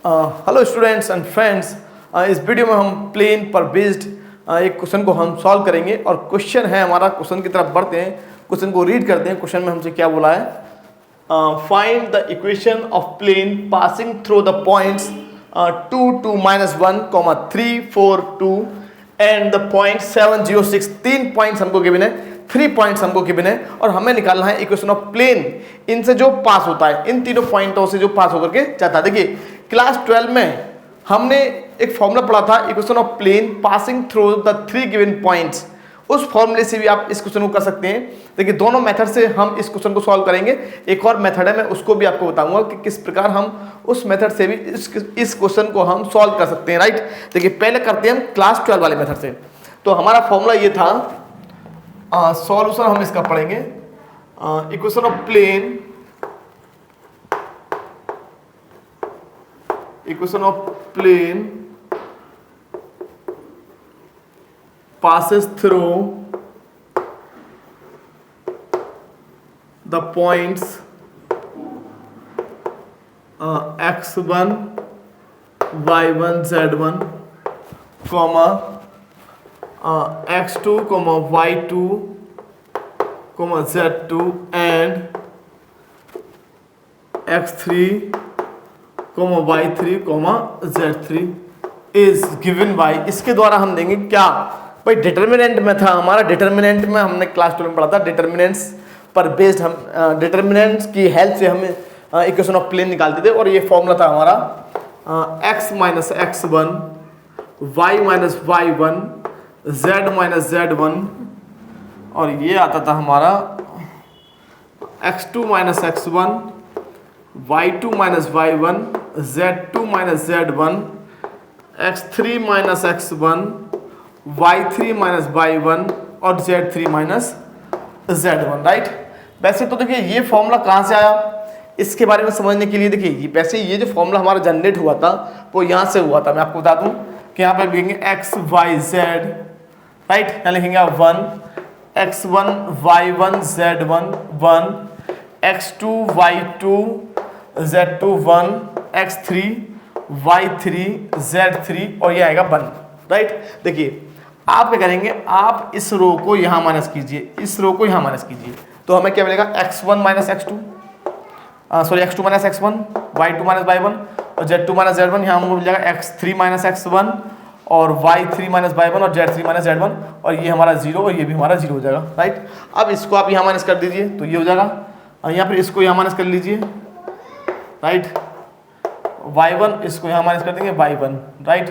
Hello students and friends, इस video में हम प्लेन पर बेस्ड एक क्वेश्चन को हम सॉल्व करेंगे और क्वेश्चन है हमारा। क्वेश्चन की तरफ बढ़ते हैं, क्वेश्चन को रीड करते हैं। क्वेश्चन में हमसे क्या बोला है, find the equation of plane passing through the points 2 2 -1, 3 4 2 and the point 7 0 6। 3 points हमको गिवन है, 3 पॉइंट्स हमको गिवन है और हमें निकालना है इक्वेशन ऑफ प्लेन इनसे जो पास होता है, इन तीनों पॉइंटों से जो पास होकर के जाता है। देखिए क्लास 12 में हमने एक फॉर्मूला पढ़ा था, equation of plane passing through the 3 given points. उस फॉर्मूले से भी आप इस क्वेश्चन को कर सकते हैं। देखिए दोनों मेथड से हम इस क्वेश्चन को सॉल्व करेंगे। एक और मेथड है, मैं उसको भी आपको बताऊंगा कि किस प्रकार हम उस मेथड से भी इस क्वेश्चन को हम सॉल्व कर सकते हैं, राइट। देखिए पहले करते हैं हम क्लास 12 वाले मेथड से। तो हमारा फॉर्मूला ये था, सॉल्यूशन हम इसका पढ़ेंगे, equation of plane, equation of plane passes through the points x1 y1 z1 comma x2 y2 z2 and x3 y3 z3 is given by। इसके द्वारा हम देंगे क्या भाई, डिटर्मिनेंट में था हमारा। डिटर्मिनेंट में हमने क्लास 12 में पढ़ा था, डिटर्मिनेंट्स पर बेस्ड हम डिटर्मिनेंट्स की हेल्प से हम इक्वेशन ऑफ प्लेन निकालते थे। और ये फॉर्मूला था हमारा x minus x1 y minus y1 z minus z1, और ये आता था हमारा x2 minus x1 y2 minus y1 z2 minus z1 x3 minus x1 y3 minus y1 और z3 माइनस z1, राइट। वैसे तो देखिए ये फॉर्मूला कहाँ से आया, इसके बारे में समझने के लिए देखिए वैसे ये जो फॉर्मूला हमारा जनरेट हुआ था वो यहाँ से हुआ था। मैं आपको बता दूं कि यहाँ पे लिखेंगे x y z, राइट। यहाँ लिखेंगे 1 x1 y1 z1 1 x2 y2 z2 1 x3 y3 z3 और ये आएगा 1, राइट। देखिए आप क्या करेंगे, आप इस रो को यहाँ माइनस कीजिए, इस रो को यहाँ माइनस कीजिए, तो हमें क्या मिलेगा x1 minus x2, sorry x2 minus x1 y2 minus y1 और z2 माइनस z1। यहाँ हमको मिल जाएगा x3 माइनस x1 और y3 माइनस y1 और z3 माइनस z1, और ये हमारा 0 और ये भी हमारा 0 हो जाएगा, राइट। अब इसको आप यहाँ माइनस कर दीजिए तो ये हो जाएगा, और यहाँ पर इसको यहाँ माइनस कर लीजिए, राइट। y1 इसको यहाँ माइनस कर देंगे y1, राइट,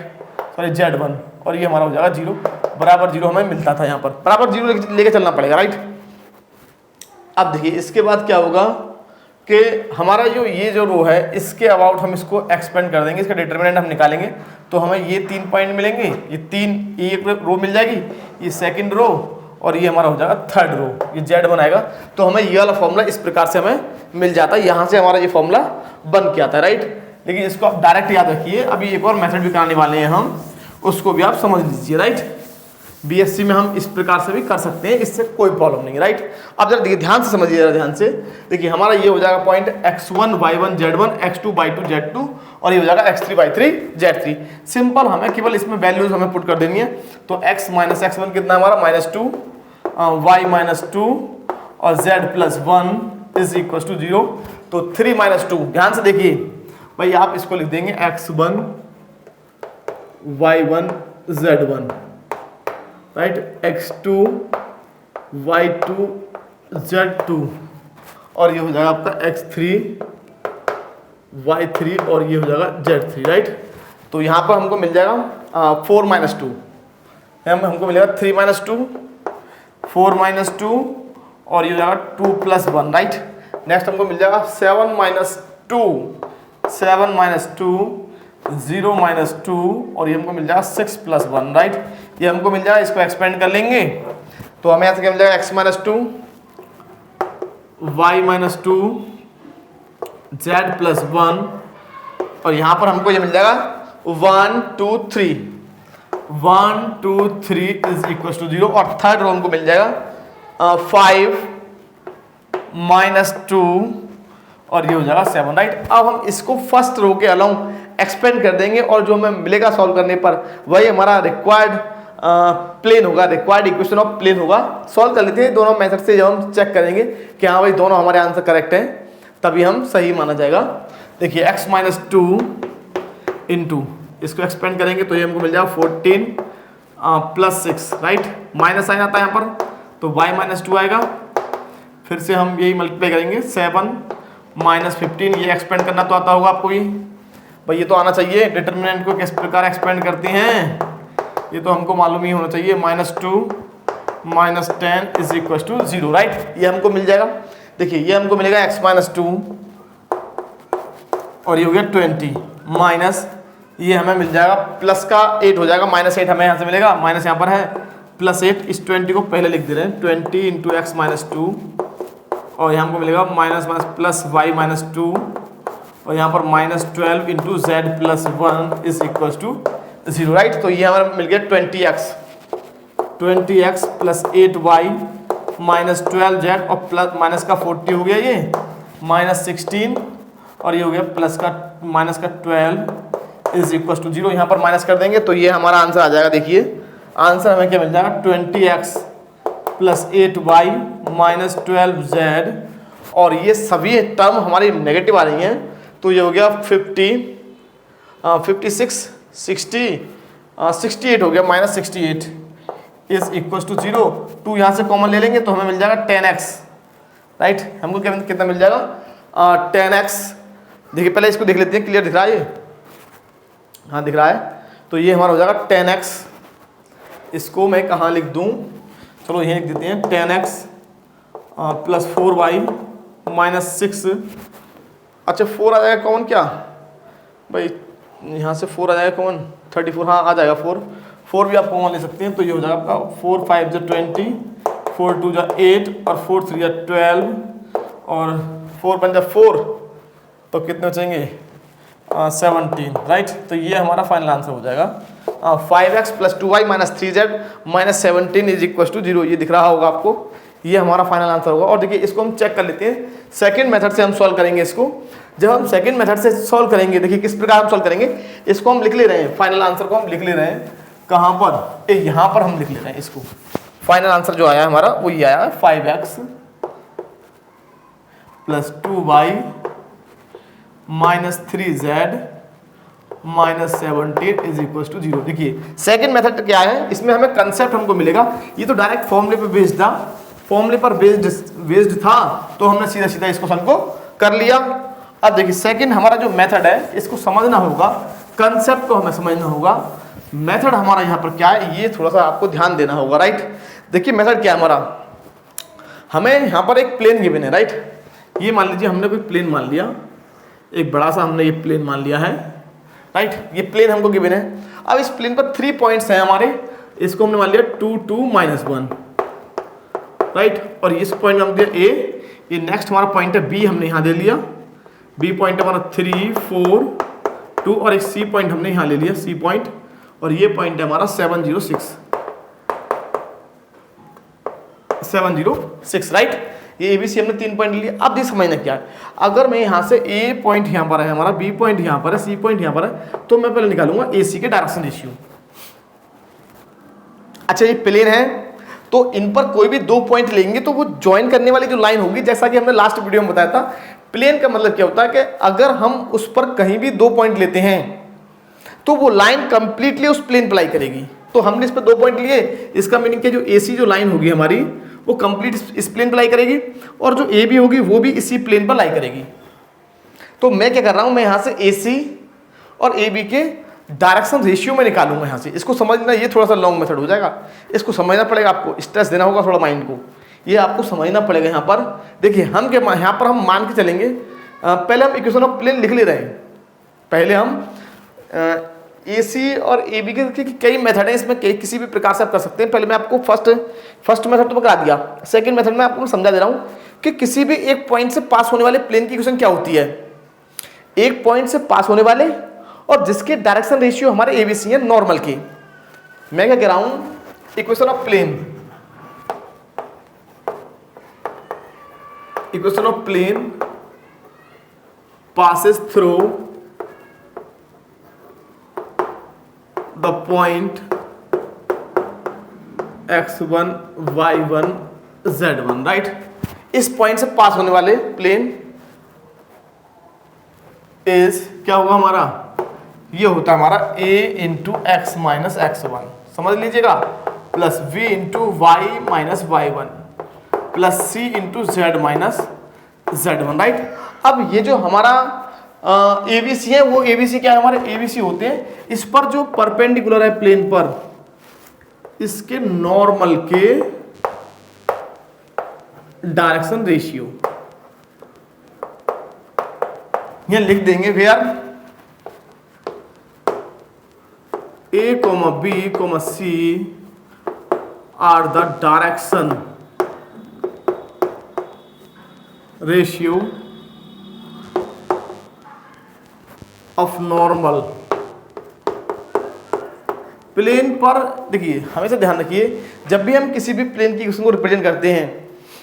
सॉरी z1, और ये हमारा हो जाएगा 0 बराबर 0 हमें मिलता था। यहाँ पर बराबर 0 लेके चलना पड़ेगा, राइट। अब देखिए इसके बाद क्या होगा कि हमारा जो ये जो रो है इसके अबाउट हम इसको एक्सपेंड कर देंगे, इसका डिटरमिनेंट हम निकालेंगे तो हमें ये 3 पॉइंट मिलेंगे, ये एक रो मिल जाएगी, ये सेकंड रो, और ये हमारा हो जाएगा थर्ड रो, ये z1 आएगा। तो हमें ये वाला फॉर्मूला इस प्रकार से हमें मिल जाता है, यहाँ से हमारा ये फॉर्मूला बन के आता है, राइट। लेकिन इसको आप डायरेक्ट याद रखिए, अभी एक और मेथड भी कराने वाले हैं हम, उसको भी आप समझ लीजिए, राइट। बीएससी में हम इस प्रकार से भी कर सकते हैं, इससे कोई प्रॉब्लम नहीं, राइट। अब जरा देखिए ध्यान से समझिए, जरा ध्यान से देखिए, हमारा ये हो जाएगा point x1 y1 z1 x2 y2 z2 और ये हो जाएगा x3 y3 z3। सिंपल, हमें केवल इसमें वैल्यूज हमें पुट कर देनी है। तो x माइनस x1 कितना हमारा -2 y माइनस 2 और z plus 1 is equal to 0। तो 3 माइनस 2, ध्यान से देखिए भाई, आप इसको लिख देंगे x1 y1 z1, right, x2 y2 z2 और ये हो जाएगा आपका x3 y3 और ये हो जाएगा z3, राइट। तो यहाँ पर हमको मिल जाएगा 4 माइनस 2, हमको मिलेगा 3 माइनस 2 4 माइनस 2 और ये हो जाएगा 2 प्लस 1, राइट। नेक्स्ट हमको मिल जाएगा 7 माइनस 2 7 माइनस 2 0 माइनस 2 और ये हमको मिल जाएगा 6 प्लस 1, राइट। ये हमको मिल जाएगा, इसको एक्सपेंड कर लेंगे तो हमें यहाँ से क्या मिल जाएगा x minus 2 y minus 2 z plus 1 और यहाँ पर हमको ये मिल जाएगा 1 2 3 1 2 3 इज इक्वल टू 0 और थर्ड रो हमको मिल जाएगा 5 -2 और ये हो जाएगा 7, राइट। अब हम इसको फर्स्ट रो के अलोंग एक्सपेंड कर देंगे और जो हमें मिलेगा सॉल्व करने पर वही हमारा रिक्वायर्ड प्लेन होगा, रिक्वायर्ड इक्वेशन ऑफ प्लेन होगा। सॉल्व कर लेते हैं दोनों मेथड से। जब हम चेक करेंगे कि हाँ भाई दोनों हमारे आंसर करेक्ट हैं तभी हम सही माना जाएगा। देखिए x माइनस 2 इंटू इसको एक्सपेंड करेंगे तो ये हमको मिल जाएगा 14 प्लस 6, राइट। माइनस साइन आता है यहाँ पर तो y माइनस 2 आएगा। फिर से हम यही मल्टीप्लाई करेंगे 7 माइनस 15, ये एक्सपेंड करना तो आता होगा आपको भी भाई, ये तो आना चाहिए। डिटर्मिनेंट को किस प्रकार एक्सपेंड करते हैं ये तो हमको मालूम ही होना चाहिए। -2 minus 10 is equal to 0, right. ये हमको मिल जाएगा। देखिए ये हमको मिलेगा x माइनस 2 और ये हो गया 20 माइनस ये हमें मिल जाएगा प्लस का 8 हो जाएगा, -8 हमें यहाँ से मिलेगा, माइनस यहाँ पर है +8। इस 20 को पहले लिख दे रहे हैं 20 इंटू एक्स माइनस 2 और यहाँ हमको मिलेगा माइनस प्लस y माइनस 2 और यहाँ पर -12 into z plus 1 is equal to 0, right. तो ये हमारा मिल गया 20x plus 8y minus 12z और प्लस माइनस का 40 हो गया ये -16 और ये हो गया प्लस का माइनस का 12 इज इक्वल टू 0। यहाँ पर माइनस कर देंगे तो ये हमारा आंसर आ जाएगा। देखिए आंसर हमें क्या मिल जाएगा 20x plus 8y minus 12z और ये सभी टर्म हमारी नेगेटिव आ रही हैं तो ये हो गया 56 60 68 हो गया -68 इज इक्वल टू 0। 2 यहाँ से कॉमन ले लेंगे तो हमें मिल जाएगा 10x, राइट। हमको कितना मिल जाएगा 10x। देखिए पहले इसको देख लेते हैं, क्लियर दिख रहा है ये, हाँ दिख रहा है। तो ये हमारा हो जाएगा 10x। इसको मैं कहाँ लिख दूँ, चलो यहीं लिख देते हैं 10x प्लस 4y माइनस 6। अच्छा 4 आ जाएगा कौन क्या भाई, यहाँ से 4 आ जाएगा कौन 34, हाँ आ जाएगा 4 भी आप कॉमन ले सकते हैं। तो ये हो जाएगा आपका 4 5 20 4 2 8 और 4 3 12 और 4 5 4 तो कितने बचेंगे 17, राइट। तो ये हमारा फाइनल आंसर हो जाएगा 5x plus 2y minus 3z minus 17 is equal to 0। ये दिख रहा होगा आपको, ये हमारा फाइनल आंसर होगा। और देखिए इसको हम चेक कर लेते हैं, सेकंड मेथड से हम सॉल्व करेंगे इसको। जब हम सेकंड मेथड से सॉल्व करेंगे देखिए किस प्रकार हम सॉल्व करेंगे। इसको हम लिख ले रहे हैं, फाइनल आंसर को हम लिख ले रहे हैं कहाँ पर, यहाँ पर हम लिख ले रहे हैं इसको। फाइनल आंसर जो आया हमारा वो ये आया 5x plus 2y minus 3z minus 17 is equal to 0। देखिए सेकंड मेथड क्या है, इसमें हमें कंसेप्ट हमको मिलेगा। ये तो डायरेक्ट फॉर्मूले पे बेस्ड था, फॉर्मूले पर बेस्ड था तो हमने सीधा सीधा इसको सॉल्व को कर लिया। अब देखिए सेकंड हमारा जो मेथड है इसको समझना होगा, कंसेप्ट को हमें समझना होगा। मेथड हमारा यहाँ पर क्या है ये थोड़ा सा आपको ध्यान देना होगा, राइट। देखिए मेथड क्या है हमारा, हमें यहाँ पर एक प्लेन गिवन है, राइट। ये मान लीजिए हमने कोई प्लेन मान लिया, एक बड़ा सा हमने ये प्लेन मान लिया है, राइट। ये प्लेन हमको गिवन है। अब इस प्लेन पर 3 पॉइंट्स हैं हमारे, इसको हमने मान लिया 2 2 -1, राइट। और इस पॉइंट में हम दिया A, ये नेक्स्ट हमारा पॉइंट है B, हमने यहाँ दे लिया। B पॉइंट हमारा 3 4 2 और एक C पॉइंट हमने यहाँ ले लिया, C पॉइंट। और ये पॉइंट है हमारा 706, राइट। ये ABC हमने 3 पॉइंट लिए। अब ये समझना क्या है, अगर मैं यहाँ से A पॉइंट यहाँ पर है हमारा, B पॉइंट यहाँ पर है, C पॉइंट यहाँ पर है, तो मैं पहले निकालूंगा AC के डायरेक्शन रेशियो। अच्छा ये प्लेन है तो इन पर कोई भी 2 पॉइंट लेंगे तो वो ज्वाइन करने वाली जो लाइन होगी, जैसा कि हमने लास्ट वीडियो में बताया था, प्लेन का मतलब क्या होता है कि अगर हम उस पर कहीं भी 2 पॉइंट लेते हैं तो वो लाइन कंप्लीटली उस प्लेन पर लाई करेगी। तो हमने इस पर 2 पॉइंट लिए, इसका मीनिंग कि जो AC जो लाइन होगी हमारी वो कंप्लीट इस प्लेन पर लाई करेगी और जो AB होगी वो भी इसी प्लेन पर लाई करेगी। तो मैं क्या कर रहा हूं, मैं यहां से AC और AB के डायरेक्शन रेशियो में निकालूंगा यहाँ से। इसको समझना, ये थोड़ा सा लॉन्ग मेथड हो जाएगा, इसको समझना पड़ेगा, आपको स्ट्रेस देना होगा थोड़ा माइंड को, ये आपको समझना पड़ेगा। यहाँ पर देखिए हम क्या, यहाँ पर हम मान के चलेंगे, पहले हम इक्वेशन ऑफ प्लेन लिख ले रहे हैं। पहले हम AC और AB के कई मेथड हैं, इसमें किसी भी प्रकार से आप कर सकते हैं। पहले मैं आपको फर्स्ट मेथड तो करा दिया, सेकंड मेथड में आपको समझा दे रहा हूँ कि किसी भी एक पॉइंट से पास होने वाले प्लेन की इक्वेशन क्या होती है। एक पॉइंट से पास होने वाले और जिसके डायरेक्शन रेशियो हमारे ABC है नॉर्मल के। मैं क्या कह रहा हूं, equation of plane passes through the point x1 y1 z1, right. इस पॉइंट से पास होने वाले प्लेन इज क्या होगा हमारा, ये होता है हमारा a into x minus x1, समझ लीजिएगा, plus v into y minus y1 plus c into z minus z1, right. अब ये जो हमारा ABC है, वो ABC क्या है, हमारे ABC होते हैं इस पर जो परपेंडिकुलर है प्लेन पर, इसके नॉर्मल के डायरेक्शन रेशियो। ये लिख देंगे where A, B, C are the direction ratio of normal plane पर। देखिए हमेशा ध्यान रखिए, जब भी हम किसी भी प्लेन की इक्वेशन को रिप्रेजेंट करते हैं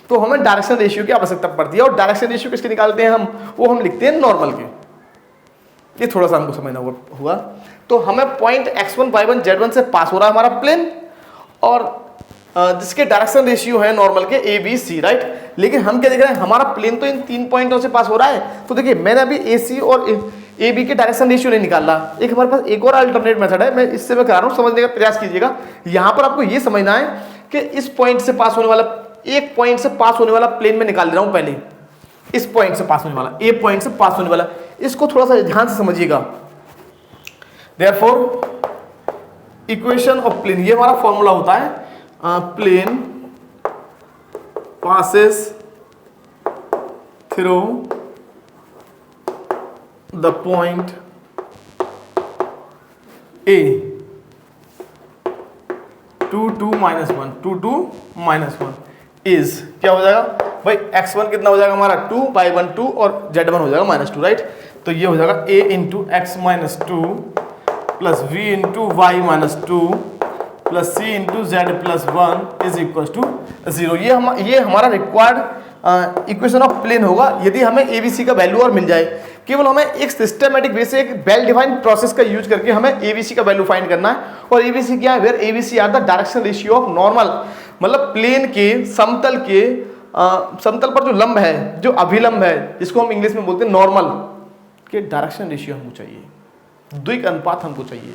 तो हमें डायरेक्शन रेशियो की आवश्यकता पड़ती है, और डायरेक्शन रेशियो किसके निकालते हैं हम, वो हम लिखते हैं नॉर्मल के। ये थोड़ा सा हमको समझना हुआ। तो हमें पॉइंट x1 y1 z1 से पास हो रहा है हमारा प्लेन, और जिसके डायरेक्शन रेशियो है नॉर्मल के ABC, राइट। लेकिन हम क्या देख रहे हैं, हमारा प्लेन तो इन 3 पॉइंटों से पास हो रहा है। तो देखिए मैंने अभी AC और AB के डायरेक्शन रेशियो नहीं निकाला। एक हमारे पास एक और अल्टरनेट मेथड है, मैं इससे मैं करा रहा हूँ, समझने का प्रयास कीजिएगा। यहाँ पर आपको ये समझना है कि इस पॉइंट से पास होने वाला, एक पॉइंट से पास होने वाला प्लेन में निकाल रहा हूँ पहले, इस पॉइंट से पास होने वाला, A पॉइंट से पास होने वाला, इसको थोड़ा सा ध्यान से समझिएगा। देयरफॉर इक्वेशन ऑफ प्लेन, ये हमारा फॉर्मूला होता है, plane passes through the point A 2 2 -1 2 2 -1 is क्या हो जाएगा भाई, x1 कितना हो जाएगा हमारा 2 y1 2 और z1 हो जाएगा -2, राइट। तो ये हो जाएगा a into x minus 2 plus v into y minus 2 plus c into z plus 1 is equal to 0। ये हमारा रिक्वायर्ड इक्वेशन ऑफ प्लेन होगा यदि हमें ABC का वैल्यू और मिल जाए। केवल हमें एक सिस्टमेटिक वे से, एक वेल डिफाइंड प्रोसेस का यूज करके हमें ABC का वैल्यू फाइंड करना है। और ABC क्या है, where ABC are the direction ratio of normal, मतलब प्लेन के समतल पर जो लंब है, जो अभिलंब है, जिसको हम इंग्लिश में बोलते हैं नॉर्मल, के डायरेक्शन रेशियो हमको चाहिए, द्विक अनुपात हमको चाहिए,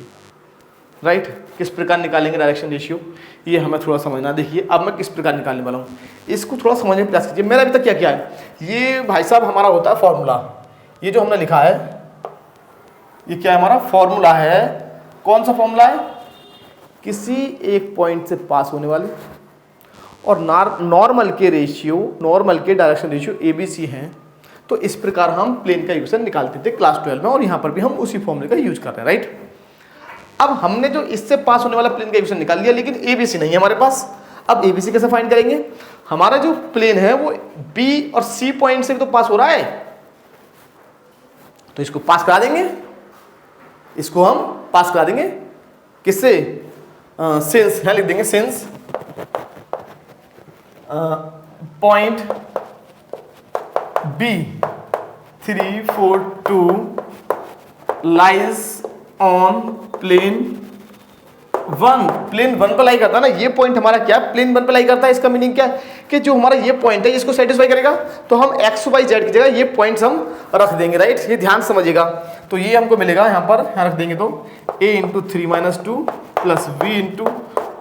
राइट। किस प्रकार निकालेंगे डायरेक्शन रेशियो, ये हमें थोड़ा समझना। देखिए अब मैं किस प्रकार निकालने वाला हूँ, इसको थोड़ा समझने का प्रयास कीजिए। मेरा अभी तक क्या क्या है, ये भाई साहब हमारा होता है फॉर्मूला, ये जो हमने लिखा है ये क्या है, हमारा फॉर्मूला है। कौन सा फॉर्मूला है, किसी एक पॉइंट से पास होने वाले और नॉर्मल के रेशियो, नॉर्मल के डायरेक्शन रेशियो ABC हैं। तो इस प्रकार हम प्लेन का इक्वेशन निकालते थे क्लास 12 में, और यहाँ पर भी हम उसी फॉर्मूले का यूज कर रहे हैं, राइट। अब हमने जो इससे पास होने वाला प्लेन का इक्वेशन निकाल लिया, लेकिन ABC नहीं है हमारे पास। अब ABC कैसे फाइंड करेंगे, हमारा जो प्लेन है वो B और C पॉइंट से भी तो पास हो रहा है, तो इसको पास करा देंगे, इसको हम पास करा देंगे किससे, सिंस, यहां लिख देंगे since point B342 lies on plane 1, plane 1 पर लाई करता है ना, ये पॉइंट हमारा क्या है, प्लेन 1 पर लाई करता है। इसका मीनिंग क्या है कि जो हमारा ये पॉइंट है इसको सेटिस्फाई करेगा, तो हम x y z की जगह ये पॉइंट्स हम रख देंगे, राइट। ये ध्यान समझिएगा। तो ये हमको मिलेगा यहाँ पर, यहाँ रख देंगे तो a into 3 - 2 plus v into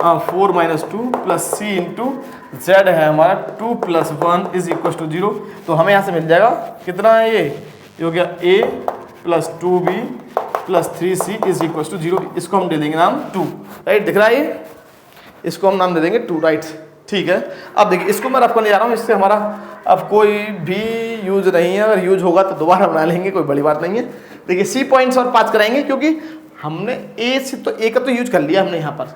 4 - 2 plus c into z है हमारा 2 + 1 इज इक्वल टू 0। तो हमें यहाँ से मिल जाएगा कितना है, ये हो गया a plus 2b plus 3c is equal to 0। इसको हम दे देंगे नाम 2, राइट। दिख रहा है ये, इसको हम नाम दे देंगे 2, राइट, ठीक है। अब देखिए इसको मैं रफ करने जा रहा हूँ, इससे हमारा अब कोई भी यूज नहीं है, अगर यूज होगा तो दोबारा बना लेंगे, कोई बड़ी बात नहीं है। देखिए C पॉइंट्स और पास कराएंगे, क्योंकि हमने A से तो A का तो यूज कर लिया हमने, यहाँ पर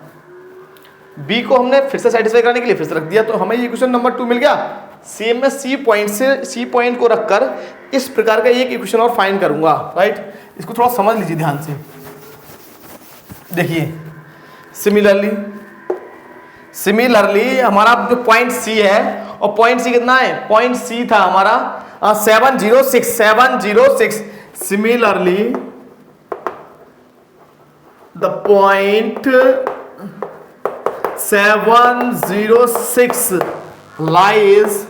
B को हमने फिर से सेटिस्फाई कराने के लिए फिर से रख दिया, तो हमें ये इक्वेशन नंबर 2 मिल गया। सेम मैं C पॉइंट से C पॉइंट को रखकर इस प्रकार का एक इक्वेशन और फाइंड करूंगा, राइट। इसको थोड़ा समझ लीजिए ध्यान से। देखिए सिमिलरली हमारा जो पॉइंट C है, और पॉइंट C कितना है, पॉइंट C था हमारा 706। Similarly the point 706 lies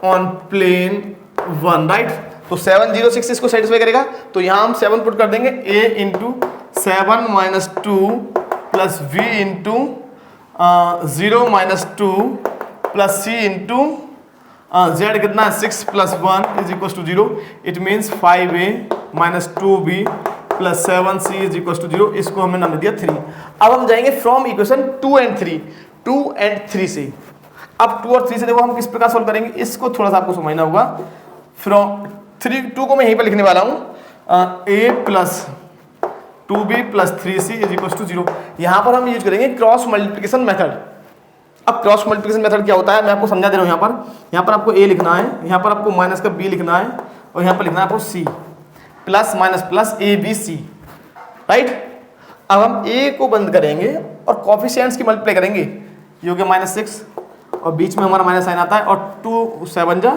on plane 1, right. तो 706 इसको सेटिस्फाई करेगा, तो यहां हम 7 पुट कर देंगे, a into 7 minus 2 plus v into 0 minus 2 plus c into z कितना है 6 plus 1 is equal to 0। It means 5a minus 2b plus 7c is equal to 0। इसको हमने नाम दिया 3। अब हम जाएंगे फ्रॉम इक्वेशन 2 एंड 3 से। अब 2 और 3 से देखो हम किस प्रकार सॉल्व करेंगे, इसको थोड़ा सा आपको समझना होगा। फ्रॉम 2 को मैं यहीं पर लिखने वाला हूँ, a plus 2b plus 3c is equal to 0। यहाँ पर हम यूज करेंगे क्रॉस मल्टीप्लिकेशन मेथड। अब क्रॉस मल्टीप्लिकेशन मेथड क्या होता है मैं आपको समझा दे रहा हूँ। यहाँ पर आपको a लिखना है, यहाँ पर आपको माइनस का b लिखना है, और यहाँ पर लिखना है आपको c, plus minus plus a b c, right. अब हम a को बंद करेंगे और कोफिशिएंट्स की मल्टीप्लाई करेंगे, ये हो गया -6 और बीच में हमारा माइनस साइन आता है, और 2 7 जा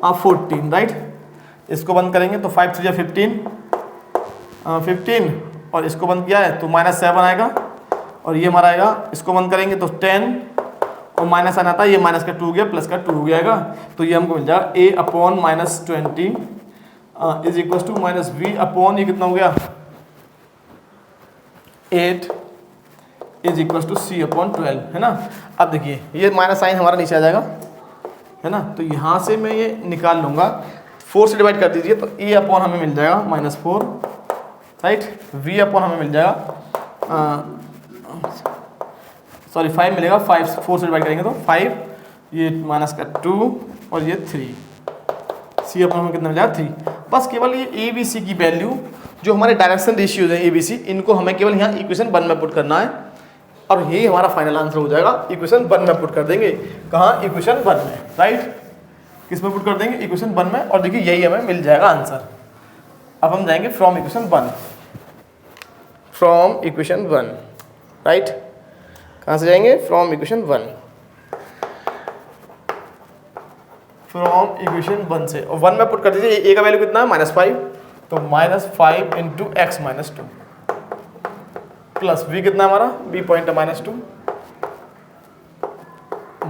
14, राइट। इसको बंद करेंगे तो 5 3 जा 15 और इसको बंद किया है तो -7 आएगा, और ये हमारा आएगा, इसको बंद करेंगे तो 10 और माइनस साइन आता है, ये माइनस का 2 गया प्लस का 2 हो जाएगा, तो ये हमको मिल जाएगा a upon -20 is equal to minus v upon ये कितना हो गया 8 is equal to c upon 12, है ना। अब देखिए ये माइनस साइन हमारा नीचे आ जाएगा, है ना, तो यहाँ से मैं ये निकाल लूँगा, 4 से डिवाइड कर दीजिए तो a अपॉन हमें मिल जाएगा -4, राइट। v अपॉन हमें मिल जाएगा 5 मिलेगा, 4 से डिवाइड करेंगे तो 5, ये माइनस का 2 और ये 3, c अपॉन हमें कितना मिल जाएगा 3। बस केवल ये a b c की वैल्यू जो हमारे डायरेक्शन रेशियोज हैं a b c, इनको हमें केवल यहाँ इक्वेशन 1 में पुट करना है, और यही हमारा फाइनल आंसर हो जाएगा। इक्वेशन 1 में पुट कर देंगे, कहाँ, इक्वेशन 1 में, राइट। किस में पुट कर देंगे, इक्वेशन 1 में, और देखिए यही हमें मिल जाएगा आंसर। अब हम जाएंगे फ्रॉम इक्वेशन 1, राइट। कहाँ से जाएंगे, फ्रॉम इक्वेशन 1 से, और 1 में पुट कर दीजिए। a का वैल्यू कितना है -5, तो -5 इंटू x -2 प्लस v कितना हमारा, b पॉइंट है -2,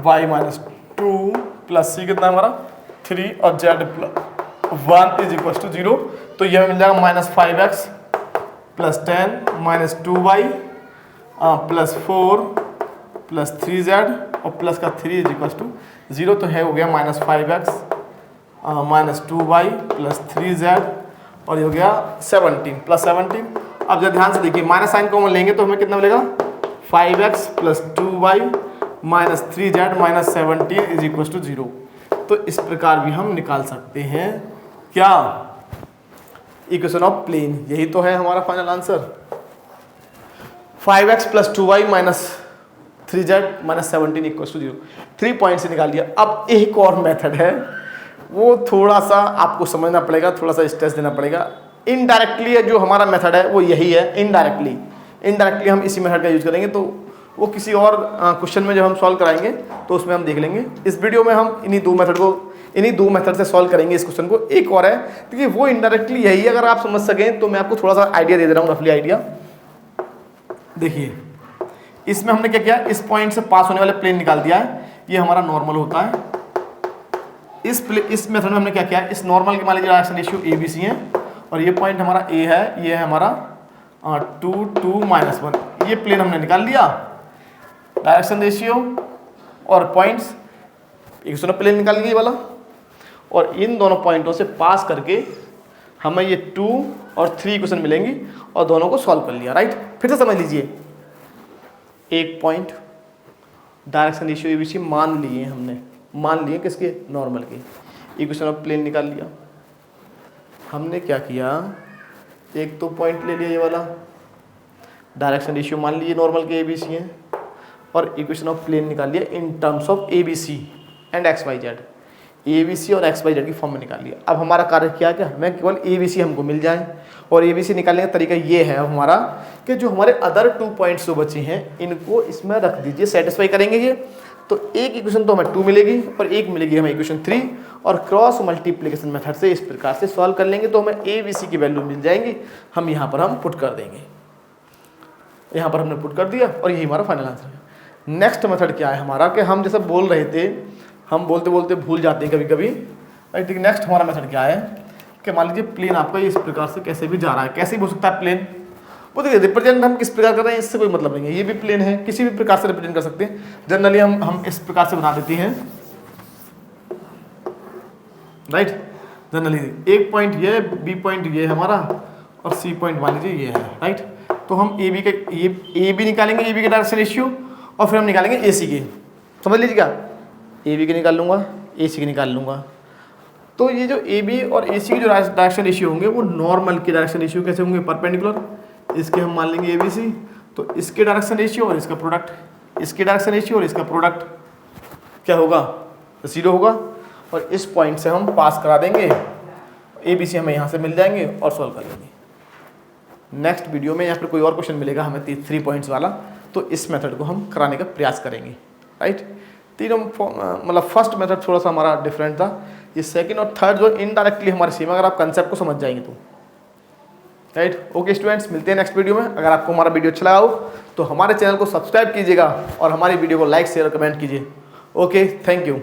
y -2 प्लस c कितना हमारा 3 और z plus 1 is equal to 0। तो यह मिल जाएगा -5x plus 10 -2y plus 4 plus 3z और प्लस का 3 इज इक्वल टू 0। तो है हो गया -5x -2y प्लस 3z और ये हो गया 17 प्लस 17। अब जब ध्यान से देखिए माइनस साइन कॉमन लेंगे तो हमें कितना मिलेगा 5x plus 2y minus 3z minus 17 is equal to 0। तो इस प्रकार भी हम निकाल सकते हैं क्या, इक्वेशन ऑफ प्लेन। यही तो है हमारा final answer, 5x plus 2y minus 3z minus 17 equal to 0। 3 point से निकाल दिया। अब एक और मेथड है, वो थोड़ा सा आपको समझना पड़ेगा, थोड़ा सा स्ट्रेस देना पड़ेगा। इनडायरेक्टली जो हमारा मेथड है वो यही है, इनडायरेक्टली हम इसी मेथड का यूज करेंगे। तो वो किसी और क्वेश्चन में जब हम सॉल्व कराएंगे तो उसमें हम देख लेंगे। इस वीडियो में हम इन्हीं दो मेथड से सॉल्व करेंगे इस क्वेश्चन को। एक और है, देखिए वो इनडायरेक्टली यही है, अगर आप समझ सकें तो मैं आपको थोड़ा सा आइडिया दे रहा हूँ, रफली आइडिया। देखिए इसमें हमने क्या किया, इस पॉइंट से पास होने वाले प्लेन निकाल दिया है, ये हमारा नॉर्मल होता है। इस मेथड में हमने क्या किया, इस नॉर्मल के मान लीजिए direction ratio A B C है, और ये पॉइंट हमारा ए है, ये है हमारा 2 2 -1। ये प्लेन हमने निकाल लिया, डायरेक्शन रेशियो और पॉइंट्स, एक प्लेन निकाल लिया ये वाला, और इन दोनों पॉइंटों से पास करके हमें ये 2 और 3 इक्वेशन मिलेंगी और दोनों को सॉल्व कर लिया, राइट। फिर से समझ लीजिए, एक पॉइंट डायरेक्शन रेशियो एबीसी मान लिए किसके, नॉर्मल के, इक्वेशन ऑफ प्लेन निकाल लिया। हमने क्या किया, एक तो पॉइंट ले लिया ये वाला, डायरेक्शन रेशियो मान लिए नॉर्मल के एबीसी हैं, और इक्वेशन ऑफ प्लेन निकाल लिया in terms of ABC and x y z. ABC और एक्स वाई जेड की फॉर्म में निकाल लिया। अब हमारा कार्य क्या क्या, हमें केवल एबीसी हमको मिल जाए, और एबीसी निकालने का तरीका ये है हमारा कि जो हमारे अदर 2 पॉइंट्स जो बचे हैं इनको इसमें रख दीजिए, सेटिस्फाई करेंगे ये। तो एक इक्वेशन तो हमें 2 मिलेगी और एक मिलेगी हमें इक्वेशन 3, और क्रॉस मल्टीप्लिकेशन मेथड से इस प्रकार से सॉल्व कर लेंगे तो हमें एबीसी की वैल्यू मिल जाएंगी, हम यहाँ पर हम पुट कर देंगे। यहाँ पर हमने पुट कर दिया और यही हमारा फाइनल आंसर है। नेक्स्ट मेथड क्या है हमारा, कि हम जैसे बोल रहे थे, हम बोलते बोलते भूल जाते हैं कभी कभी, राइट। ठीक, नेक्स्ट हमारा मेथड क्या है कि मान लीजिए प्लेन आपका इस प्रकार से कैसे भी जा रहा है, कैसे भी हो सकता है प्लेन, वो देखिए रिप्रेजेंट हम किस प्रकार कर रहे हैं इससे कोई मतलब नहीं है, ये भी प्लेन है, किसी भी प्रकार से रिप्रेजेंट कर सकते हैं। जनरली हम इस प्रकार से बना देते हैं, राइट। जनरली एक पॉइंट ये है, बी पॉइंट ये है हमारा, और सी पॉइंट मान लीजिए ये है, राइट। तो हम ए बी के ए बी निकालेंगे, ए बी के डायरेक्शन रेशियो, और फिर हम निकालेंगे ए सी के, समझ लीजिएगा, ए बी के निकाल लूँगा, ए सी के निकाल लूँगा। तो ये जो ए बी और ए सी के जो डायरेक्शन रेशियो होंगे वो नॉर्मल के डायरेक्शन रेशियो कैसे होंगे, परपेंडिकुलर, इसके हम मान लेंगे ए बी सी, तो इसके डायरेक्शन रेशियो और इसका प्रोडक्ट, इसके डायरेक्शन रेशियो और इसका प्रोडक्ट क्या होगा, 0 होगा। और इस पॉइंट से हम पास करा देंगे, ए बी सी हमें यहाँ से मिल जाएंगे और सॉल्व कर लेंगे। नेक्स्ट वीडियो में या फिर कोई और क्वेश्चन मिलेगा हमें 3 पॉइंट्स वाला, तो इस मेथड को हम कराने का प्रयास करेंगे, राइट। तीनों मतलब फर्स्ट मेथड थोड़ा सा हमारा डिफरेंट था, ये सेकंड और थर्ड जो इनडायरेक्टली हमारे सेम, अगर आप कंसेप्ट को समझ जाएंगे तो, राइट। ओके स्टूडेंट्स, मिलते हैं नेक्स्ट वीडियो में। अगर आपको हमारा वीडियो अच्छा लगा हो तो हमारे चैनल को सब्सक्राइब कीजिएगा और हमारी वीडियो को लाइक शेयर और कमेंट कीजिए। Okay, thank you.